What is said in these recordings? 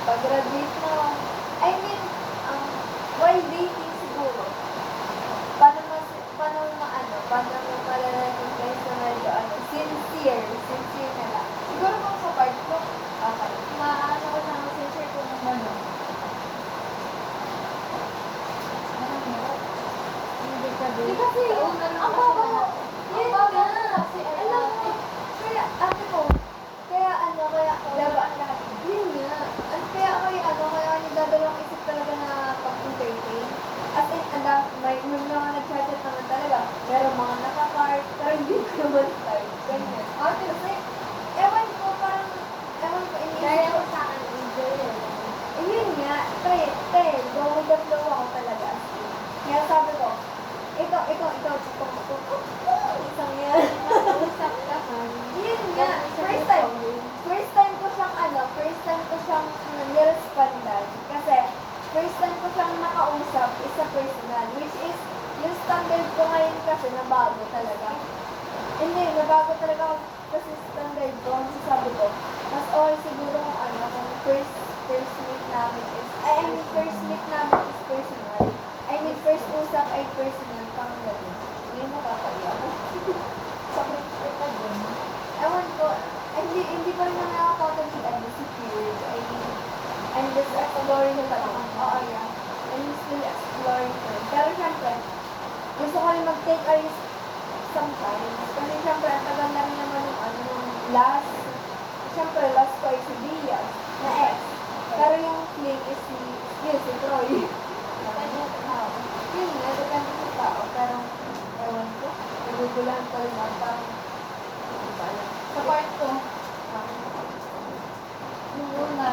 Pag-graduate mo, I mean, while dating siguro, paano mo malalaman yung personal sincere na lang. Siguro kung sa part ko, Okay. maano ko na sincere ko ng ano. Hindi ka Di kasi, Sa una lang ang kasi baba, lahat. ang baba kasi, Alam mo, kaya diba, yun nga, kaya nagdadalawang isip talaga na pag-entertain. As in, may mga nag-chat naman talaga, meron mga nakapart, pero hindi ko naman type, ganyan. Kasi, ewan ko, iniisip ko sa akin, enjoy yun. yun nga, go with the flow ako talaga. Kaya sabi ko, ikaw, isang yan. Usap ka man. Yun nga, first time ko siyang nirespondan. Kasi, first time ko siyang nakausap is sa personal, which is, yung standard ko ngayon kasi nabago talaga. Hindi, nabago talaga kasi standard ko, kasi sabi ko, mas okay siguro kung first meet namin is, first meet namin is personal. First usap ay personal, pang gano'n. Ngayon nakakaiyak ako. Sobrang kita dun. Ewan ko, hindi pa rin na nakakatagig, secured. I'm just exploring the tanong. Oo, yeah. I'm still exploring her. Pero syempre, gusto ko rin mag-take a risk sometimes. Kasi syempre, ang tagal na rin naman yung last ko ay si Bia, na ex. Pero yung fling is si Troy. Yun nga, depende sa tao. Pero, ewan ko, nagugulahan ko rin ako, parang, hindi ba alam. Sa part ko, nung una,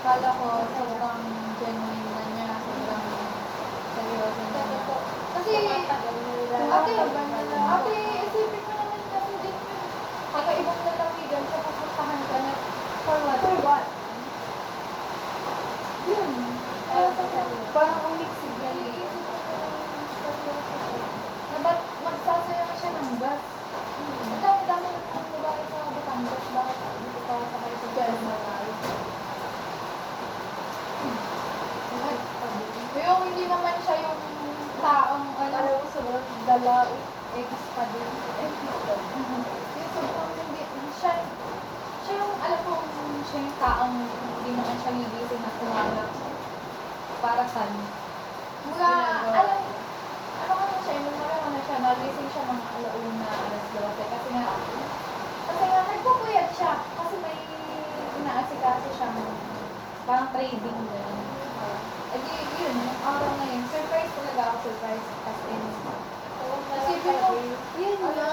kala ko sobrang genuine na niya, sobrang seryoso na niya. Kasi, ate, isipin mo naman kasi din yun. Kakaibang lalawigan sa pupuntahan ka na for what? For what? Yun. Parang ang mixed Na ba't magsasaya ka siya ng bus? Ang dami-dami na kung babae sa Batangas, bakit dito ka sakay sa Jazz Manay? Yung hindi naman siya yung taong Alam mo, sobrang dala, ex pa din. yung sobrang hindi, siya yung, alam ko, siya yung taong hindi naman siya gigising na tumaga para saan. Mga, ano ka na siya, nung marama na siya, nagising siya mga alauna, alas 12, kasi nga, nagpupuyat siya, kasi may inaasikaso siyang, parang trading din. Yun, yung araw na yun, surprise talaga ako, surprise, as in, isipin mo, Yun nga.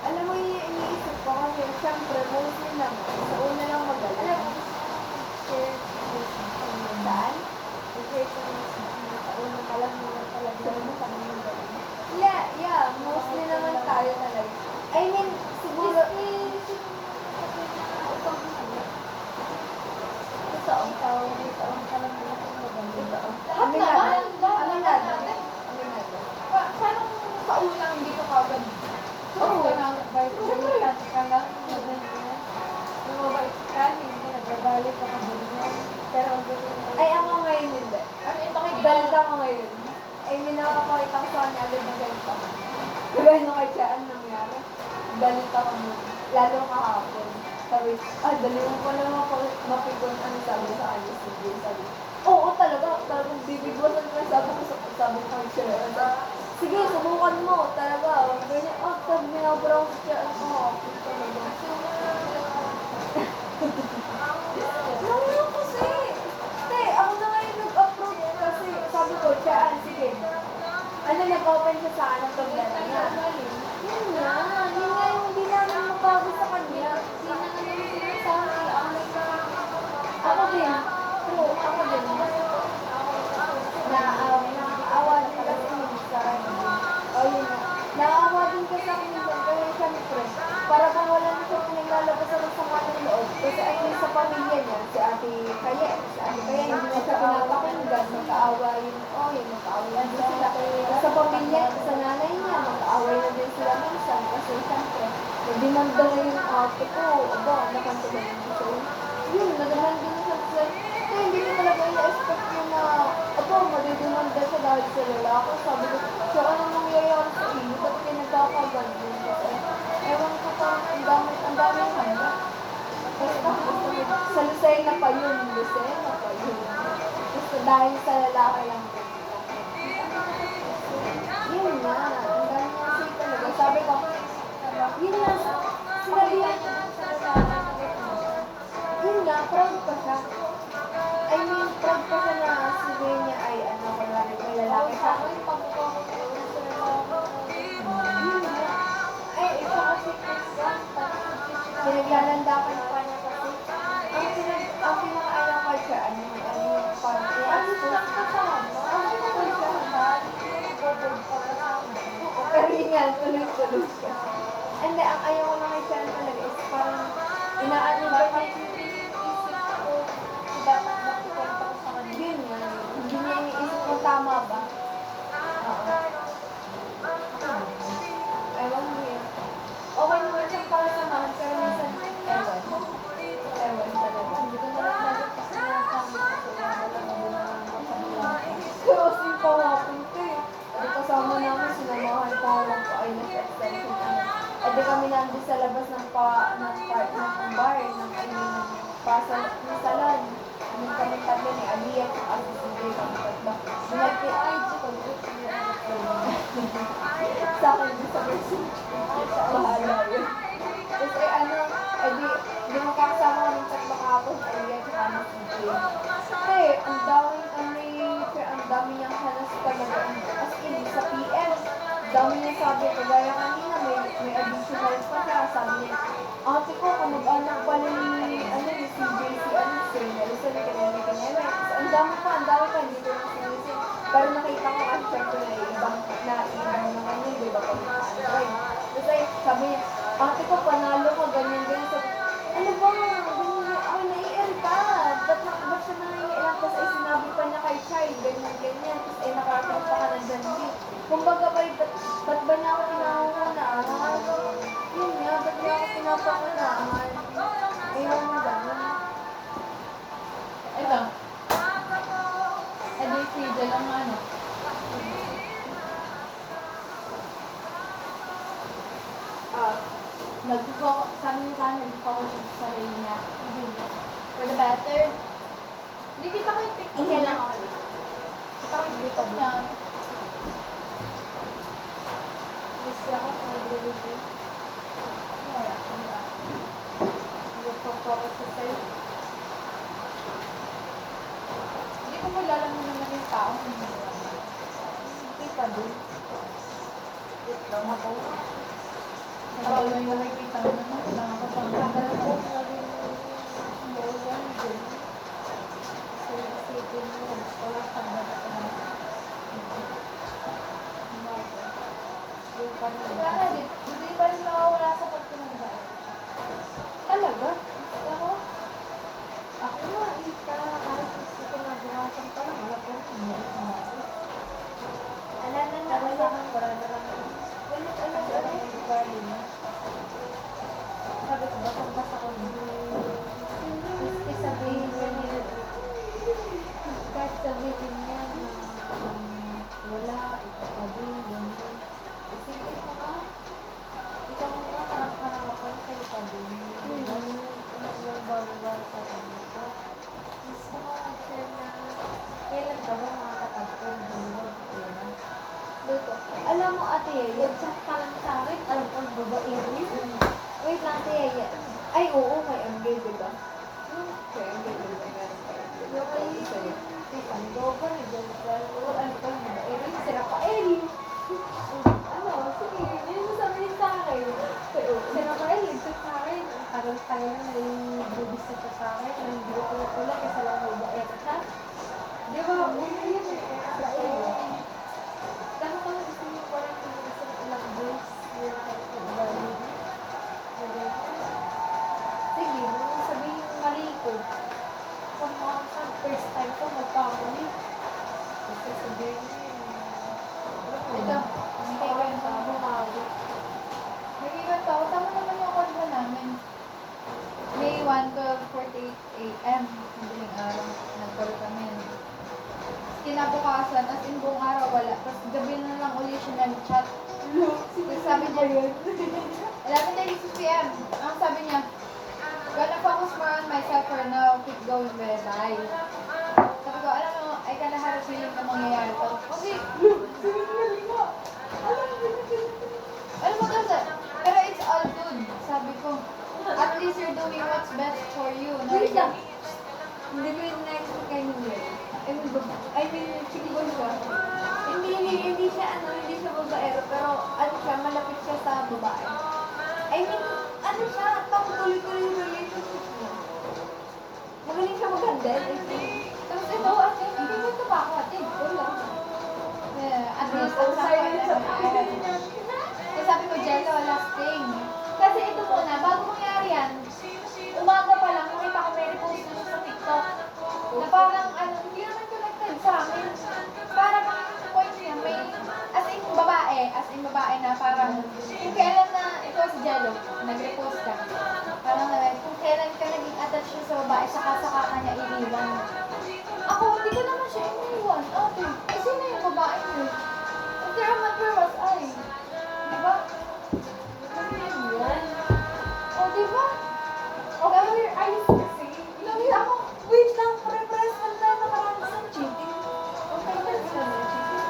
Alam mo, yung iniisip ko kasi, syempre, mostly naman, sa una lang magaling. alam mo, Saan? Sa una ka lang naman talaga mo kami yung galing. Yeah, mostly naman tayo talaga. I mean, siguro, lahat naman, Aminado. paano sa unang dito ka agad? Oo. Ka na, balikat ka lang, lumabait ka, hindi nagbabalik ka ka pero Ay, ako ngayon hindi. ano yung nakikita Galit ako ngayon. I mean, nakakakita ko sa kanya agad na galit ako. Diba yung kay Chaan nangyari? Galit ako nun. Lalo kahapon. Sabi, dali mo pa naman mapikon. Ano sabi sa kanya? Sabi, oo talagang bibigwasan ko. Sabi ko kay Chaan. Sige, subukan mo. Talaga. Ganyan, pag minabra ko siya, kahapon talaga. Naman kasi. Te, ako na ngayon nag-approach kasi sabi ko, Chaan, sige. Nag-open siya sa akin ng problema niya. Yun nga yung hindi namin mabago sa kanya. Hindi na naman sinasabi, Ako din. True, ako din. Naaawa din kasi minsan. O yun nga. Naaawa din kasi ako minsan. Kaya syempre, para bang wala na siya pinaglalabas ng sama ng loob. Kasi ay sa pamilya niya, si Ate Kaya hindi na siya pinapakinggan. Magkaaway din sila. Sa pamilya, sa nanay niya, magkaaway na din sila minsan. Kasi syempre, nagdimanda na yung ate ko. Aba, nakantulan ko siya. Yun, nagdimanda na siya sa Kasi, hindi ko talaga ina-expect yun na, ito, madidumanda siya dahil sa lalaki. Sabi ko, so anong nangyayari sa iyo? Ba't pinagkakaganyan? Kasi, ewan ko parang ang dami handa. Basta, sa Lucena pa yun, Lucena pa yun. Basta dahil sa lalaki lang din. Yun nga, ang dami nga kasi talaga. Sabi ko, yun nga, sinabi niya, yun nga, proud pa siya. I mean, proud pa siya na sabihin niya ay ano, malaki may lalaki siya. Yun nga. Ay, ito kasi pinaglalandakan pa niya kasi. Ang pinakaalam ko siya, ano yung parang pero yun nga, tuloy-tuloy siya. And then, ang ayaw ko na kay Chan talaga is parang inaano ba yun nga, hindi niya iniisip kung tama ba. Oo. Ewan mo yun. Okay naman siyang para samahan, pero minsan, ewan. Ewan talaga. Hindi ko na lang bakit kasi kasi pawapin ko eh. Di kasama namin, sinamahan pa lang ko ay nag-extension ano. Eh di kami nandun sa labas ng part ng bar, ng salon. Nung kami tabi ni Aliyah at si Jay kami tatlo. Sa akin din sa version. Bahala yun. Tapos eh ano, di makakasama kami tatlo kahapon, Aliyah at Hannah si Jay. Kasi ang dami niyang hanas talaga. As in, sa PM, dami niya sabi, kagaya kanina, may additional pa siya. Sabi niya, ate ko, kamag-anak pa ni CJ, si Nelson, kanina. Ang dami pa, hindi ko na sinisin. Pero nakita ko kasi syempre na ibang naman yun, di ba kami na-android. Kasi sabi niya, ate ko, panalo ka, ganyan. Sabi, ano ba, ay, nai-air ka. Ba't siya nangyayailan? Tapos ay sinabi pa niya kay Chai, ganyan. Tapos ay nakarating pa ka na dyan din. Kumbaga ba, ba't ba niya ako pinapangunahan? Yun nga, ba't niya ako pinapangunahan? Ayaw mo gano'n. Ito. Edi, sige lang ano. Sabi niya sana, nag-focus sa sarili niya. For the better. Hindi kita ko yung TikTok Hindi niya. lang ako. Kita ko yung TikTok niya. Gusto ako sa nag-review. Wala. Nag-focus sa sa'yo. Hindi ko malala mo naman yung tao. Hindi pa din. Wait lang ako. Tagal na yung nakikita mo naman. Kailangan ko pang Tagal ko na rin yung one din. So, isipin mo, wala kang batas. Yung kanina. Wala din. Hindi pa rin nakawala sa pagpunanda. Talaga? Ako? Ako nga, kahit gusto ko na bukasan pa lang, wala ko. Wala na lang. Sabi ko, basang-basa ko sabihin niya, kahit sabihin niya na wala, itabi, ganyan. Isipin ko nga, ikaw nga, harap-harapan sa itabi. Bago-bago sa kanya ko. Gusto ko mag-share na kailan ka ba makakatagpo ng buwan? Dito. Alam mo, Ate Yaya, chat ka lang sa akin. Alam ko, babae rin. Wait lang, Ate Yaya. Ay, oo, kay MJ, diba? Kay MJ, diba? Kay Sandoba, nag-jumper. Ano pa, babae rin. Si Rafael. Ano, sige, yun mo sabihin sa akin. Si Rafael, ito sa akin. Tagal-tagal na yung bubis na sa akin. Hindi ko pula-pula, kasi lang babae ka. Di ba? Yun eh. Rafael. Dahil ko na gusto yung parang isang ilang days yun kahit nag-bali. Sige, sabihin yung mali ko. Sa first time ko, magpapuli. Kasi sabihin ito, may kwento ako mawag. May kwento ako, tama naman yung kwento namin. May 1:48 AM, madaling araw. kinabukasan, as in buong araw wala. Tapos gabi na lang ulit siya nag-chat. Tapos sabi niya, 11:36 p.m. Ang sabi niya, gonna focus more on myself for now. Keep going, bye. Sabi ko, alam mo, I kinda had a feeling na mangyayari to. Okay, alam mo kasi, pero it's all good. Sabi ko, at least you're doing what's best for you. Wait lang. Hindi ko yung next week kayo yun. I mean, chikibo siya. Hindi siya babaero, pero ano siya, malapit siya sa babae. I mean, ano siya, tuloy-tuloy yung relationship niya. Magaling siya mag-handle, I think. Tapos ito, ate, hindi ko ito pa ako, ate. Wala. At least, ang sabi ko, Jello, last thing. Kasi ito muna, bago mangyari yan, umaga pa lang, nakita ko may repost na sa TikTok. Na parang, hindi naman connected sa amin. Parang ang point niya, may, as in babae na parang, kung kailan na, ito si Jello, nag-repost ka. Parang kung kailan ka naging attached siya sa babae, saka ka niya iniwan. Ako, hindi ko naman siya iniwan. Ate, kasi na yung babae niyo. And there are where was I? Diba? O, diba? Okay, where are you saying? Lagi ako, Wait lang, pare-pares lang tayo nakaranas ng cheating. Okay, pares ka na cheating.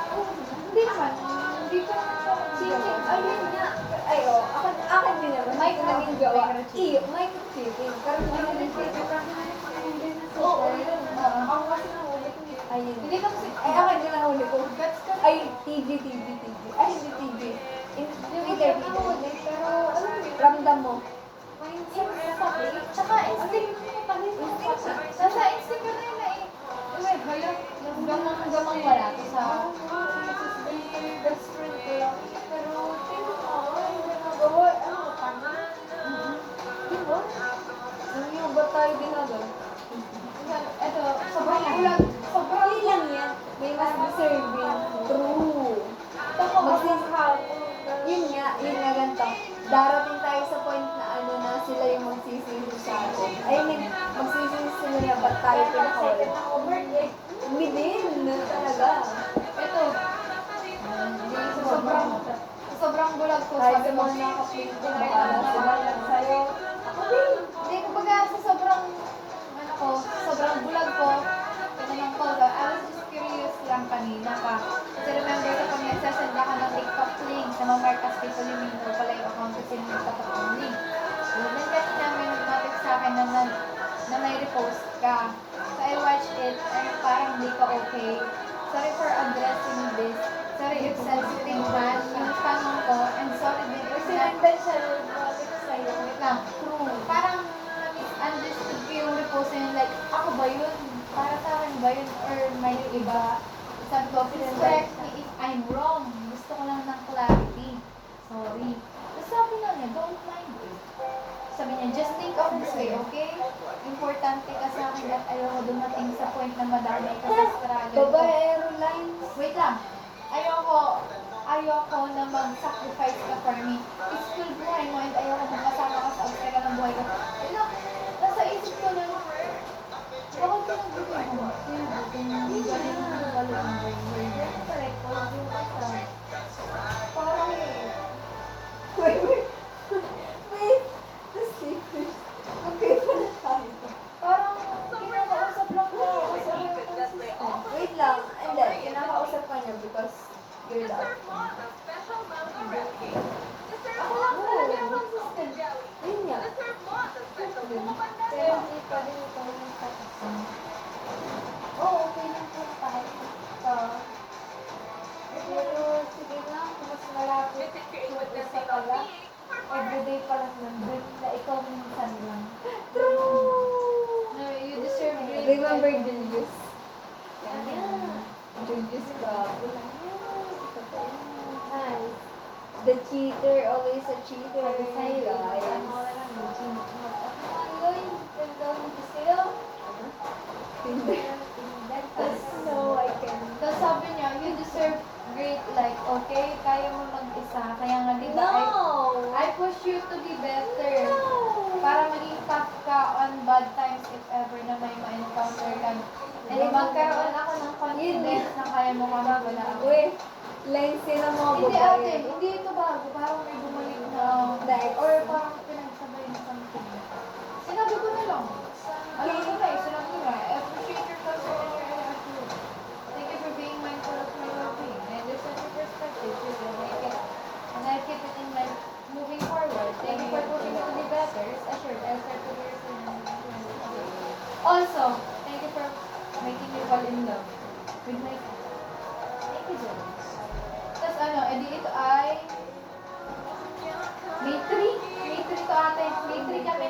hindi naman. Hindi ko naman siya Cheating, ayun nga. Ay, akin din naman. Mike na naging gawa. micro cheating. Iyo, micro cheating. Pero hindi na rin cheating. Oo, yun. Ako kasi nahuli ko. Ayun. Hindi ka kasi, Ay, akin din nahuli ko. Gets ka. Ay, TG. Ay, hindi TG. Twitter. Pero, alam mo yun, Ramdam mo. tsaka instinct mo pa rin. Nasa instinct ko na yun na hala, gamang wala to sa... Best friend ko lang. Pero, tingin ko, ay, ginagawa. Ano ko, tama? Diba? Ano yung ba tayo ginagawa? Ito, sobrang Ulag. Sobrang lang yan. May mas deserving. True. Yun nga ganito. Darating tayo sa point na ano na sila yung magsisisi sa atin. I mean, magsisisi sila na ba't tayo pinakawala. Hindi din, talaga. Ito, sobrang bulag ko. Kahit Sabi sa mo, mga nakapin ko, bahala sila lang sa'yo. Ako din. hindi, kumbaga sa sobrang, sobrang bulag ko, tinanong ko, I was just curious lang kanina pa. Kasi remember ko pag nagsasend ako ng TikTok link sa mga Marcas People Limino pala yung account kasi yung TikTok only. So, then kanina may nag-notice sa akin na may repost ka. So, I watched it and parang hindi ka okay. Sorry for addressing this. Sorry if sensitive man yung tanong ko. And sorry din if Kasi na... nandun siya nag-notice sa'yo. Wait lang. True. Parang na-misunderstood ko yung repost na yun. Like, ako ba yun? Para sa akin ba yun? Or may iba? Sabi ko, please correct me if I'm wrong. Gusto ko lang ng clarity. Sorry. Tapos sabi na niya, don't mind it. Sabi niya, just think of this way, okay? Importante ka sa akin at ayoko dumating sa point na madamay ka sa struggle. Babaero lines. Wait lang. Ayoko na mag-sacrifice ka for me. It's still buhay mo and ayoko magkasama ka sa obstacle ng buhay ko. Nasa isip ko na, bakit ka nagbigay mo? Hindi galing ng walo ang brain. Parang wait. The secret. Okay pala tayo. Parang kinakausap lang ko. Wait lang. And then, kinakausap ka niya because you're love. Ako lang talaga ang consistent. Yun nga. Pero hindi pa din ito yung katasan. Oo, okay lang po tayo. Pero sige na, kung mas malapit sa pala, everyday pa lang nandun na ikaw minsan lang. True! No, you deserve great. Remember Julius? Julius ka. Nice. The cheater, always a cheater. Sa'yo, guys. So I can. Tapos sabi niya, you deserve great life, okay? Kaya mo mag-isa. Kaya nga, di ba? No! I push you to be better. No! Para maging tough ka on bad times if ever na may ma-encounter ka. And magkaroon ako ng confidence na kaya mo kamabalaan. Uy, lines yun ang mga Hindi babae. ate, hindi ito bago. Parang may bumalik na. Dahil, Or parang pinagsabay na something. Sinabi ko na lang. Alam ko na eh, sinabi ko na. I appreciate your concern and your attitude. Thank you for being mindful of my well-being. I understand your perspective, and I keep it in mind moving forward. Thank you for pushing me to be better. Rest assured, I'll try to listen. Also, thank you for making me fall in love with my friend. Thank you, Jen. Tapos ano, edi ito ay May 3 to ate. May 3 kami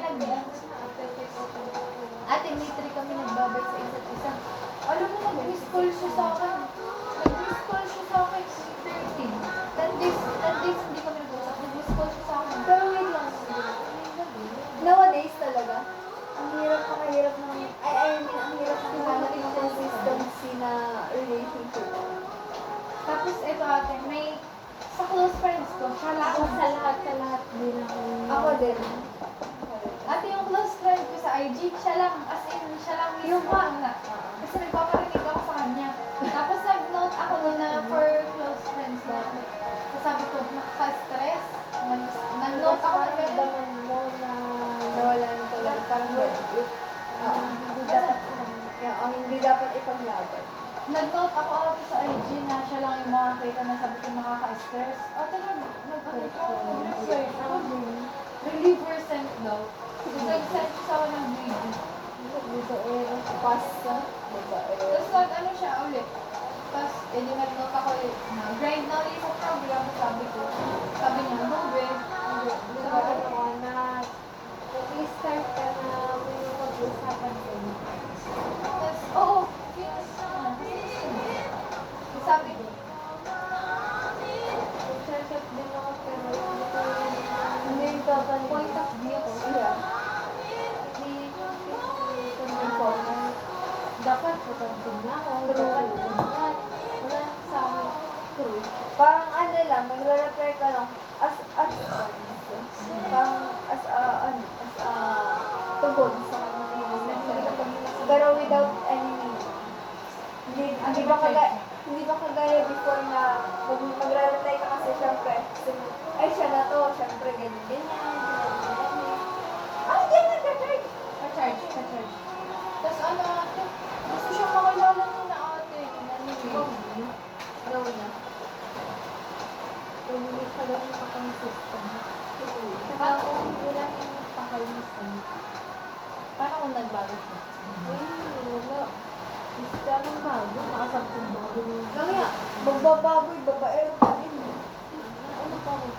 Ate, May 3 kami nagbabay sa isa't isa. Alam mo, nag-miss call siya sa akin. Nag-miss call siya sa akin. 10 days hindi kami nag-usap. Nag-miss call siya sa akin. Pero wait lang. Nowadays talaga, ang hirap ng, I mean, ang hirap ng hanap ng consistency na relationship. Tapos ito ate, may sa close friends ko, siya lang. Sa lahat din ako. Ako din. Ate, yung close friend ko sa IG, siya lang, as in, siya lang yung na. Kasi nagpaparinig ako sa kanya. Tapos nag-note ako nun na for close friends lang. Tapos sabi ko, nakaka-stress. Nag-note ako na ganun. Daman mo na Nawala na talaga. Parang hindi dapat hindi dapat ipaglaban. Nag-note ako sa IG na siya lang yung makakita na sabi ko nakaka-stress. Ate, nag-reply ako. Reliever sent daw. Nag-send siya sa ako ng video. Tapos ano siya ulit. Tapos, edi nag-note ako na grind na ulit sa program. Sabi ko, sabi niya, no, babe. Sabi ko, na start ka na may pag-usapan din. tapos, oo, sabi ko, Nag-chat din ako pero hindi ko Hindi yung babalik. point of view ko. Yeah. dapat pagkasin na ako. Dapat ganyan. Wala sa akin. True. Parang ano lang, magre-repair ka lang as friends. Parang as a tugon sa kanyang pero without any meaning. Hindi ba kagaya before na magre-reply ka kasi syempre, ay siya na to, syempre ganyan. Ay, ganyan ka, Church! Pa-charge. Tapos ano ate, gusto siya makilala niya na ate. Ano na? Hindi ka lang makakonsistent. Saka kung wala yung pakalisan. Parang kung nagbago siya. Wala. Gusto lang bago. Nakasampung bago. Kaya, magbababoy, babaero pa rin. Ano pa mo?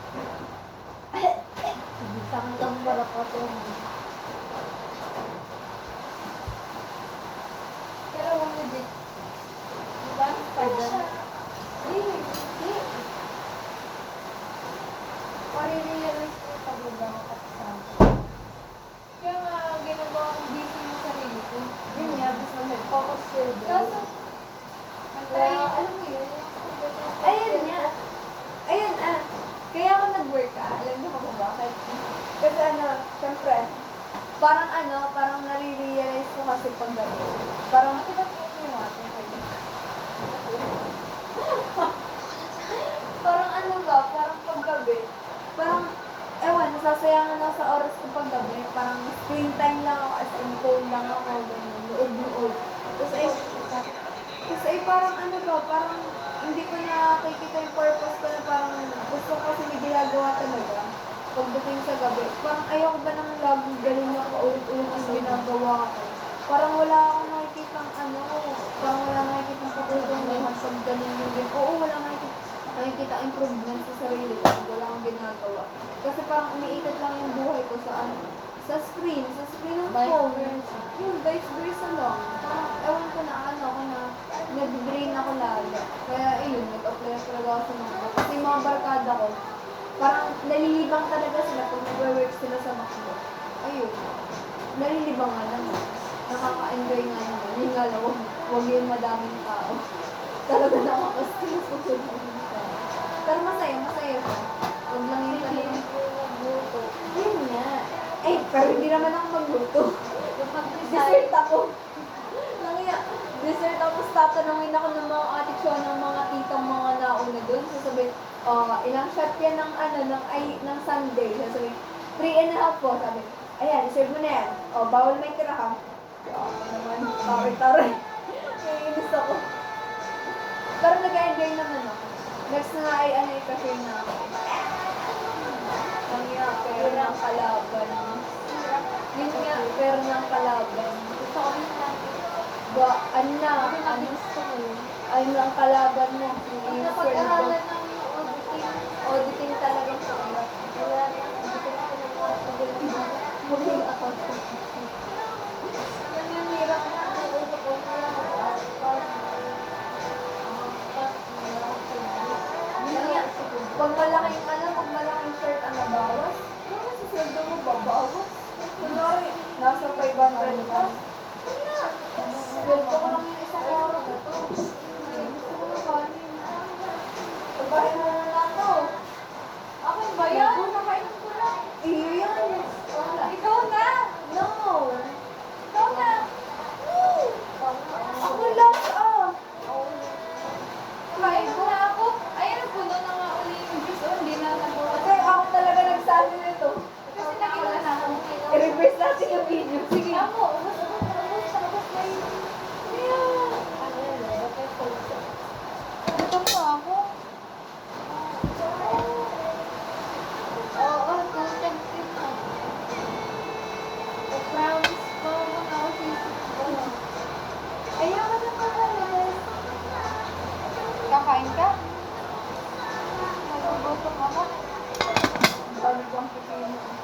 Isang tambara pa to. Pero wag legit. Diba? Pardon. Hindi. Pare-realize ko pag nagbago ka sa Kaya nga, ginagawa kong busy yung sarili ko. Yun nga, gusto mo focus your Kaso, Kaya, try, alam mo yun? Ayun nga. Ayun Kaya ako nag-work Alam niyo kung bakit? Kasi syempre, parang nare-realize ko kasi pag gano'n. Parang, parang paggabi, nasasayangan ako sa oras ko paggabi, parang screen time lang ako, as in phone lang ako, ganyan, nood. Kasi parang parang hindi ko nakikita yung purpose ko na parang gusto ko kasi may ginagawa talaga pagdating sa gabi. Parang ayoko ba nang laging ganun na paulit-ulit ang ginagawa ko. Parang wala akong nakikita parang wala nakikita patutunguhan pag ganun yung game. Oo, wala nakikita improvement sa sarili ko pag wala akong ginagawa. Kasi parang umiikot lang yung buhay ko sa screen ng phone. Yung vice versa lang. Parang ewan ko na nag-brain ako lalo. Kaya nag-apply talaga ako sa mga. Kasi yung mga barkada ko, parang nalilibang talaga sila pag nag-work sila sa McDo. Nalilibang nga naman. Nakaka-enjoy nga naman. Yun nga lang, huwag yung madaming tao. Talaga nakaka-stress pag madaming tao. Pero masaya siya. Huwag lang yung talagang magluto. Yun nga. Pero hindi naman ako magluto. Dessert ako. Dessert ako Tapos tatanungin ako ng mga ate ko ng mga titang mga nauna doon. Sasabihin, ilang shot yan ng ng Sunday. Sasabihin, 3.5 po. Sabi, ayan, serve mo na yan. Bawal may tira ha. Naman, taray-taray. Naiinis ako. Pero nag-enjoy naman ako. Next na ay i-cashier na ako. Ang pero ng kalaban. Yun nga, pero ng kalaban. Gusto ko rin natin. Ano ang kalaban mo? Yung Napag-aralan ng auditing. auditing talaga siya. Wala na. Hindi ko na pinag-aralan. Moving ako. Yan yung hirap na ang utak ko na Yun nga, pag malaking shirt ang nabawas, ano sa sweldo mo babawas? Kunwari, nasa 500 ka. Sweldo ko lang yung isang araw. Gusto ko na kanin. Sabahin mo na lang to. Akin ba yan? Nakainom ko na. Iyo yan. Ikaw na. No. Ikaw na. Ako last Kain ko na ako. Ayun, puno na nga uli yung juice. Hindi na nabukas. Kasi ako talaga nagsabi nito. Kasi nakita na ako. I-reverse natin yung video. Sige. Ako, ubos na yun. Gutom pa ako. Oo, tutag din na. Promise pa naman ako sisip ko. Ayaw ka na pagalis. Kakain ka? Nagugutom ako. Ang dami kong pipino.